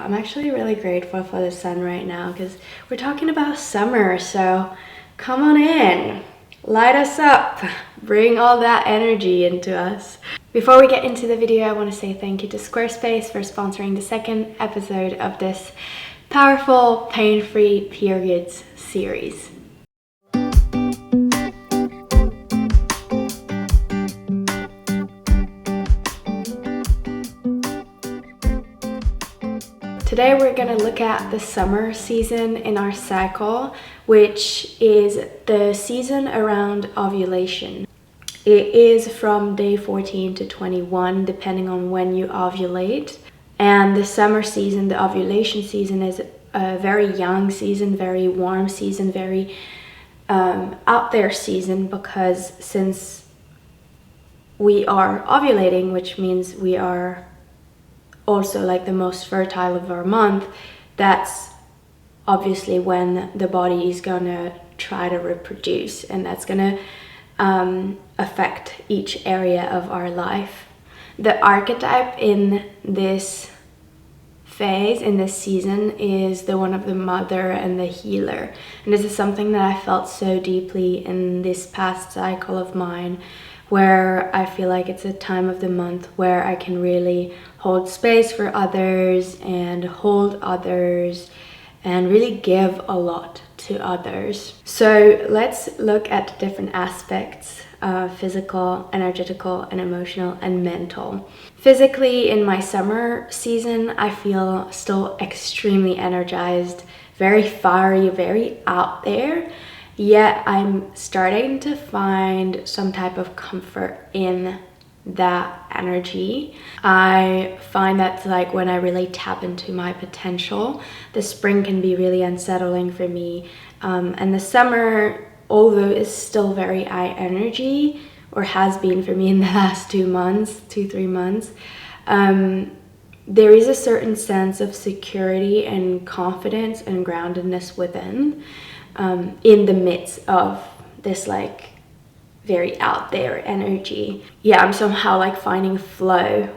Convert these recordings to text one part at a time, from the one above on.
I'm actually really grateful for the sun right now because we're talking about summer, so come on in, light us up, bring all that energy into us. Before we get into the video, I want to say thank you to Squarespace for sponsoring the second episode of this powerful pain-free periods series. Today we're going to look at the summer season in our cycle, which is the season around ovulation. It is from day 14 to 21, depending on when you ovulate. And the summer season, the ovulation season, is a very young season, very warm season, very out there season, because since we are ovulating, which means we are also like the most fertile of our month, that's obviously when the body is gonna try to reproduce, and that's gonna affect each area of our life. The archetype in this phase, in this season, is the one of the mother and the healer, and this is something that I felt so deeply in this past cycle of mine, where I feel like it's a time of the month where I can really hold space for others and hold others and really give a lot to others. So let's look at different aspects of physical, energetical, and emotional and mental. Physically, in my summer season, I feel still extremely energized, very fiery, very out there. Yet I'm starting to find some type of comfort in that energy. I find that like when I really tap into my potential, the spring can be really unsettling for me. And the summer, although is still very high energy, or has been for me in the last 3 months, there is a certain sense of security and confidence and groundedness within. In the midst of this like very out there energy. Yeah, I'm somehow like finding flow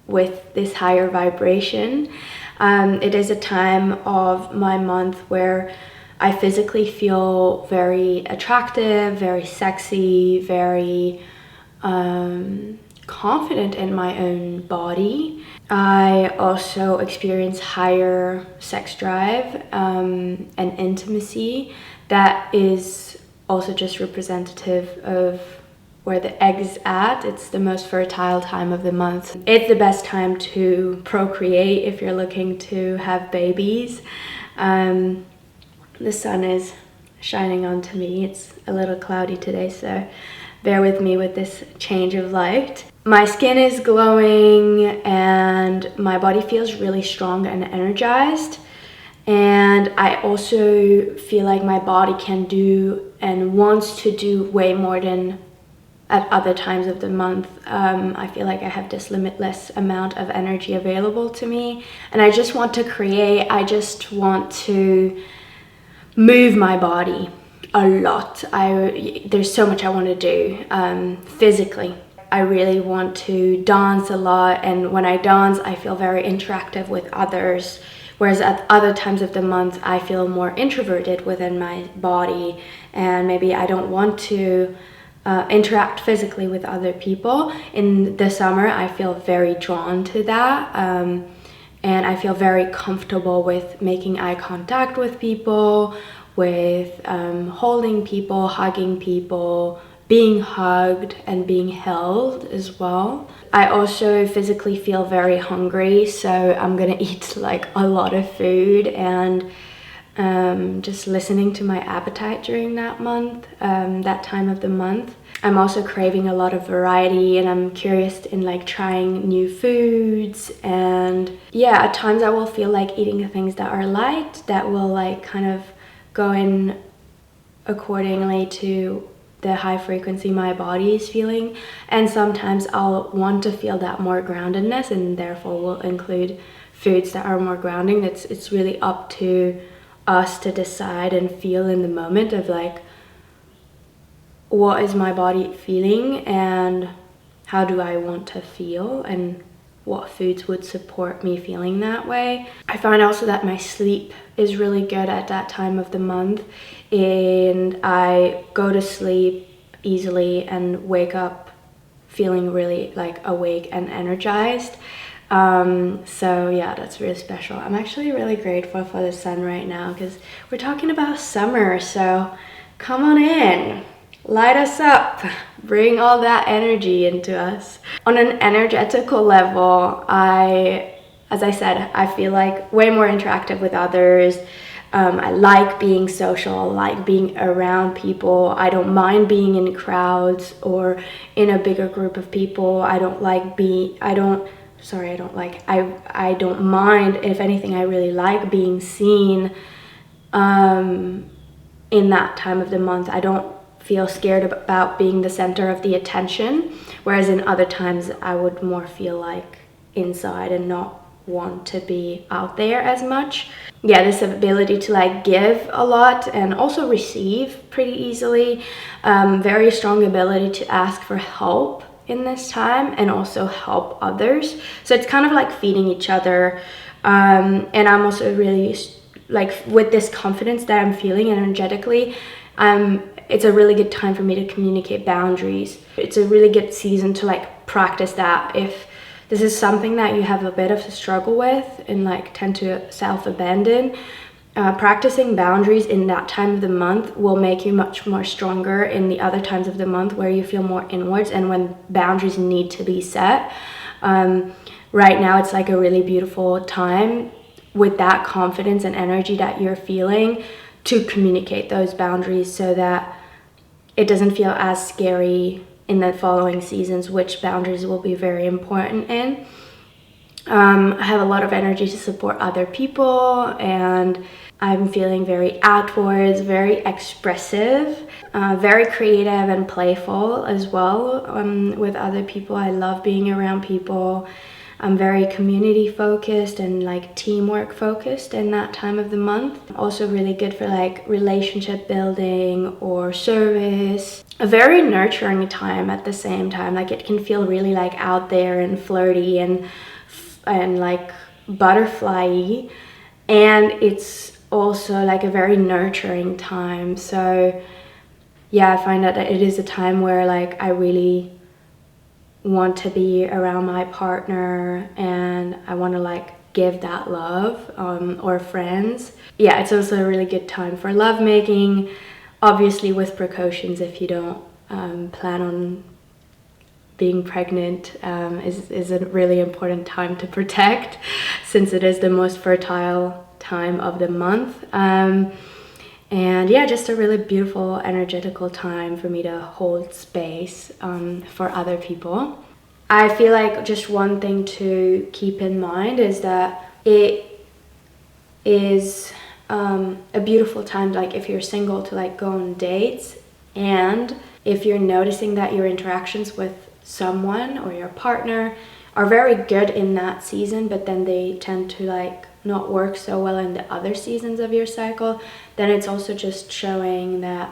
with this higher vibration. It is a time of my month where I physically feel very attractive, very sexy, very confident in my own body. I also experience higher sex drive and intimacy that is also just representative of where the egg is at. It's the most fertile time of the month. It's the best time to procreate if you're looking to have babies. The sun is shining onto me. It's a little cloudy today, so bear with me with this change of light. My skin is glowing and my body feels really strong and energized. And I also feel like my body can do and wants to do way more than at other times of the month. I feel like I have this limitless amount of energy available to me, and I just want to create. I just want to move my body a lot. There's so much I want to do physically. I really want to dance a lot, and when I dance I feel very interactive with others, whereas at other times of the month I feel more introverted within my body, and maybe I don't want to interact physically with other people. In the summer I feel very drawn to that, and I feel very comfortable with making eye contact with people, with holding people, hugging people, being hugged and being held as well. I also physically feel very hungry, so I'm gonna eat like a lot of food, and just listening to my appetite during that month, that time of the month. I'm also craving a lot of variety, and I'm curious in like trying new foods. And yeah, at times I will feel like eating things that are light, that will like kind of go in accordingly to the high frequency my body is feeling, and sometimes I'll want to feel that more groundedness, and therefore will include foods that are more grounding. It's really up to us to decide and feel in the moment of like, what is my body feeling and how do I want to feel, and what foods would support me feeling that way. I find also that my sleep is really good at that time of the month, and I go to sleep easily and wake up feeling really like awake and energized. So yeah, that's really special. I'm actually really grateful for the sun right now because we're talking about summer, so come on in, light us up, bring all that energy into us. On an energetical level, as I said, I feel like way more interactive with others. I like being social, I like being around people. I don't mind being in crowds or in a bigger group of people. I don't mind. If anything, I really like being seen in that time of the month. I don't feel scared about being the center of the attention, whereas in other times I would more feel like inside and not want to be out there as much. Yeah, this ability to like give a lot and also receive pretty easily. Very strong ability to ask for help in this time and also help others. So it's kind of like feeding each other. And I'm also really like with this confidence that I'm feeling energetically, it's a really good time for me to communicate boundaries. It's a really good season to like practice that. If this is something that you have a bit of a struggle with and like tend to self-abandon, practicing boundaries in that time of the month will make you much more stronger in the other times of the month where you feel more inwards and when boundaries need to be set. Right now it's like a really beautiful time with that confidence and energy that you're feeling to communicate those boundaries so that it doesn't feel as scary in the following seasons, which boundaries will be very important in. I have a lot of energy to support other people, and I'm feeling very outwards, very expressive, very creative and playful as well with other people. I love being around people. I'm very community focused and like teamwork focused in that time of the month. Also really good for like relationship building or service. A very nurturing time at the same time. Like it can feel really like out there and flirty and like butterfly-y, and it's also like a very nurturing time. So yeah, I find that it is a time where like I really want to be around my partner and I want to like give that love, or friends. Yeah, it's also a really good time for lovemaking, obviously with precautions. If you don't plan on being pregnant, is a really important time to protect since it is the most fertile time of the month. And yeah, just a really beautiful energetical time for me to hold space for other people. I feel like just one thing to keep in mind is that it is a beautiful time, like if you're single, to like go on dates, and if you're noticing that your interactions with someone or your partner are very good in that season, but then they tend to like not work so well in the other seasons of your cycle, then it's also just showing that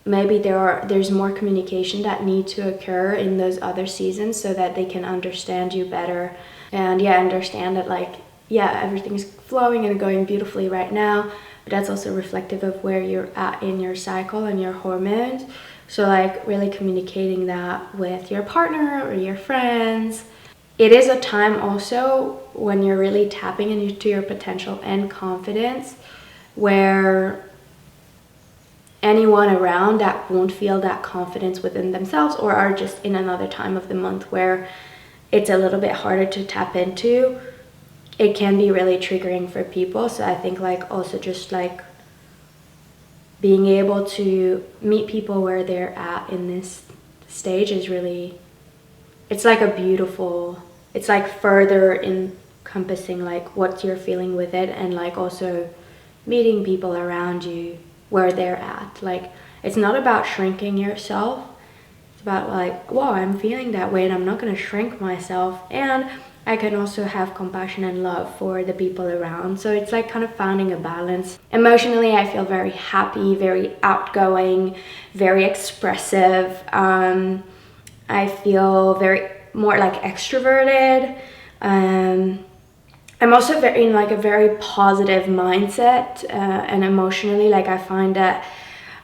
maybe there's more communication that need to occur in those other seasons so that they can understand you better. And yeah, understand that like, yeah, everything's flowing and going beautifully right now, but that's also reflective of where you're at in your cycle and your hormones. So like really communicating that with your partner or your friends. It is a time also when you're really tapping into your potential and confidence, where anyone around that won't feel that confidence within themselves or are just in another time of the month where it's a little bit harder to tap into, it can be really triggering for people. So I think like also just like being able to meet people where they're at in this stage is really, it's like a beautiful, it's like further encompassing like what you're feeling with it, and like also meeting people around you where they're at. Like it's not about shrinking yourself, it's about like, wow, I'm feeling that way and I'm not going to shrink myself, and I can also have compassion and love for the people around. So it's like kind of finding a balance. Emotionally, I feel very happy, very outgoing, very expressive. I feel very more like extroverted. I'm also in like a very positive mindset, and emotionally, like I find that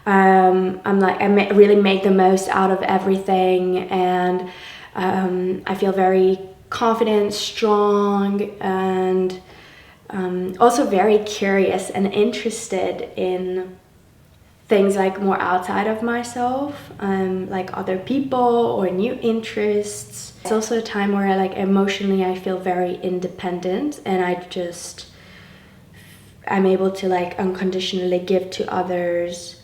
I'm like really make the most out of everything, and I feel very confident, strong, and also very curious and interested in things like more outside of myself, like other people or new interests. It's also a time where I like emotionally I feel very independent, and I'm able to like unconditionally give to others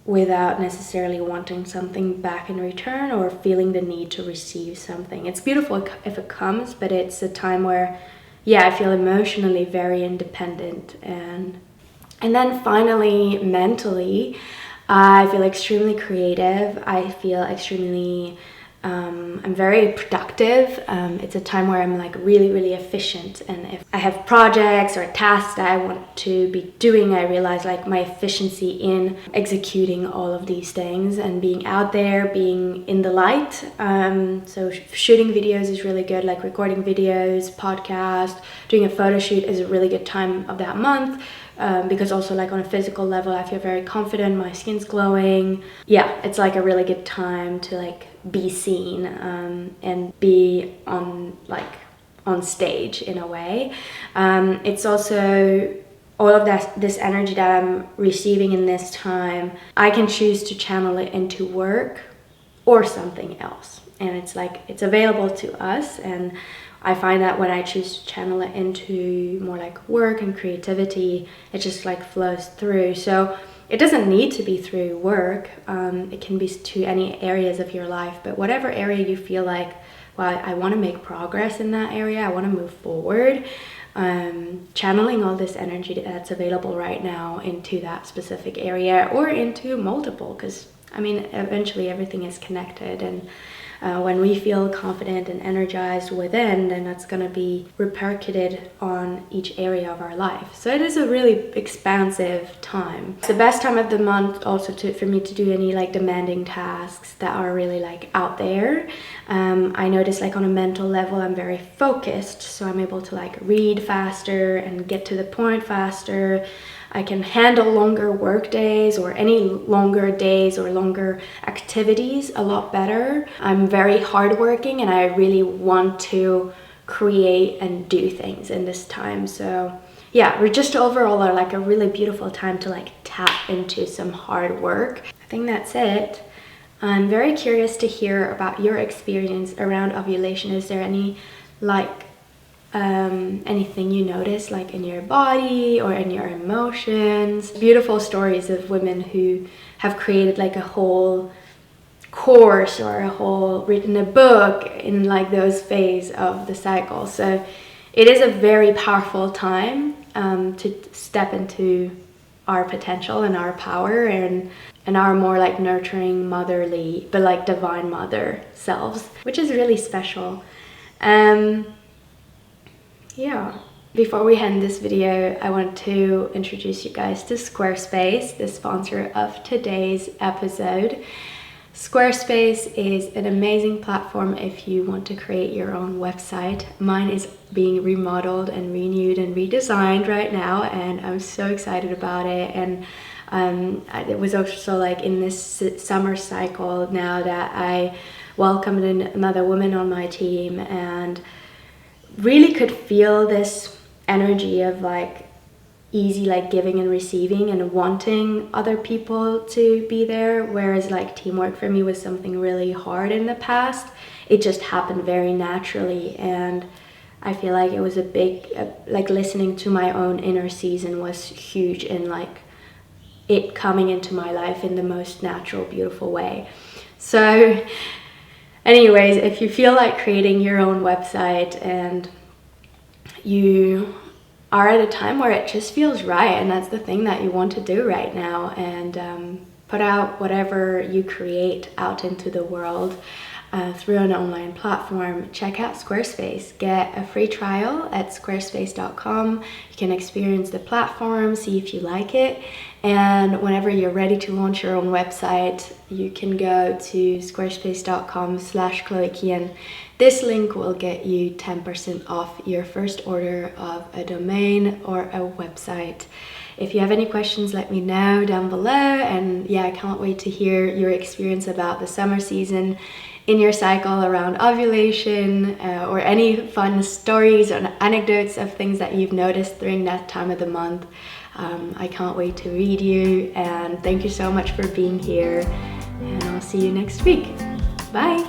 without necessarily wanting something back in return or feeling the need to receive something. It's beautiful if it comes, but it's a time where, yeah, I feel emotionally very independent. And then finally, mentally, I feel extremely creative. I feel extremely, I'm very productive. It's a time where I'm like really, really efficient. And if I have projects or tasks that I want to be doing, I realize like my efficiency in executing all of these things and being out there, being in the light. So shooting videos is really good, like recording videos, podcast, doing a photo shoot is a really good time of that month. Because also like on a physical level I feel very confident, my skin's glowing. Yeah, it's like a really good time to like be seen and be on stage in a way. It's also all of this energy that I'm receiving in this time, I can choose to channel it into work or something else, and it's like it's available to us. And I find that when I choose to channel it into more like work and creativity, it just like flows through. So it doesn't need to be through work. It can be to any areas of your life, but whatever area you feel like, well, I want to make progress in that area, I want to move forward, channeling all this energy that's available right now into that specific area or into multiple, because I mean, eventually everything is connected. And when we feel confident and energized within, then that's going to be repercuted on each area of our life. So it is a really expansive time. It's the best time of the month also for me to do any like demanding tasks that are really like out there. I notice like on a mental level I'm very focused, so I'm able to like read faster and get to the point faster. I can handle longer work days or any longer days or longer activities a lot better. I'm very hardworking and I really want to create and do things in this time. So yeah, we're just overall are like a really beautiful time to like tap into some hard work. I think that's it. I'm very curious to hear about your experience around ovulation. Is there any like anything you notice like in your body or in your emotions? Beautiful stories of women who have created like a whole course or written a book in like those phases of the cycle. So it is a very powerful time to step into our potential and our power and our more like nurturing, motherly, but like divine mother selves, which is really special. Yeah, before we end this video, I want to introduce you guys to Squarespace, the sponsor of today's episode. Squarespace is an amazing platform if you want to create your own website. Mine is being remodeled and renewed and redesigned right now, and I'm so excited about it. And it was also like in this summer cycle now that I welcomed another woman on my team and really could feel this energy of like easy like giving and receiving and wanting other people to be there, whereas like teamwork for me was something really hard in the past. It just happened very naturally, and I feel like it was a big like listening to my own inner season was huge in like it coming into my life in the most natural, beautiful way. So anyways, if you feel like creating your own website and you are at a time where it just feels right and that's the thing that you want to do right now, and put out whatever you create out into the world, through an online platform, check out Squarespace. Get a free trial at squarespace.com. You can experience the platform, see if you like it, and whenever you're ready to launch your own website, you can go to squarespace.com/Chloe. This link will get you 10% off your first order of a domain or a website. If you have any questions, let me know down below. And yeah, I can't wait to hear your experience about the summer season in your cycle around ovulation, or any fun stories or anecdotes of things that you've noticed during that time of the month. I can't wait to read you, and thank you so much for being here, and I'll see you next week. Bye.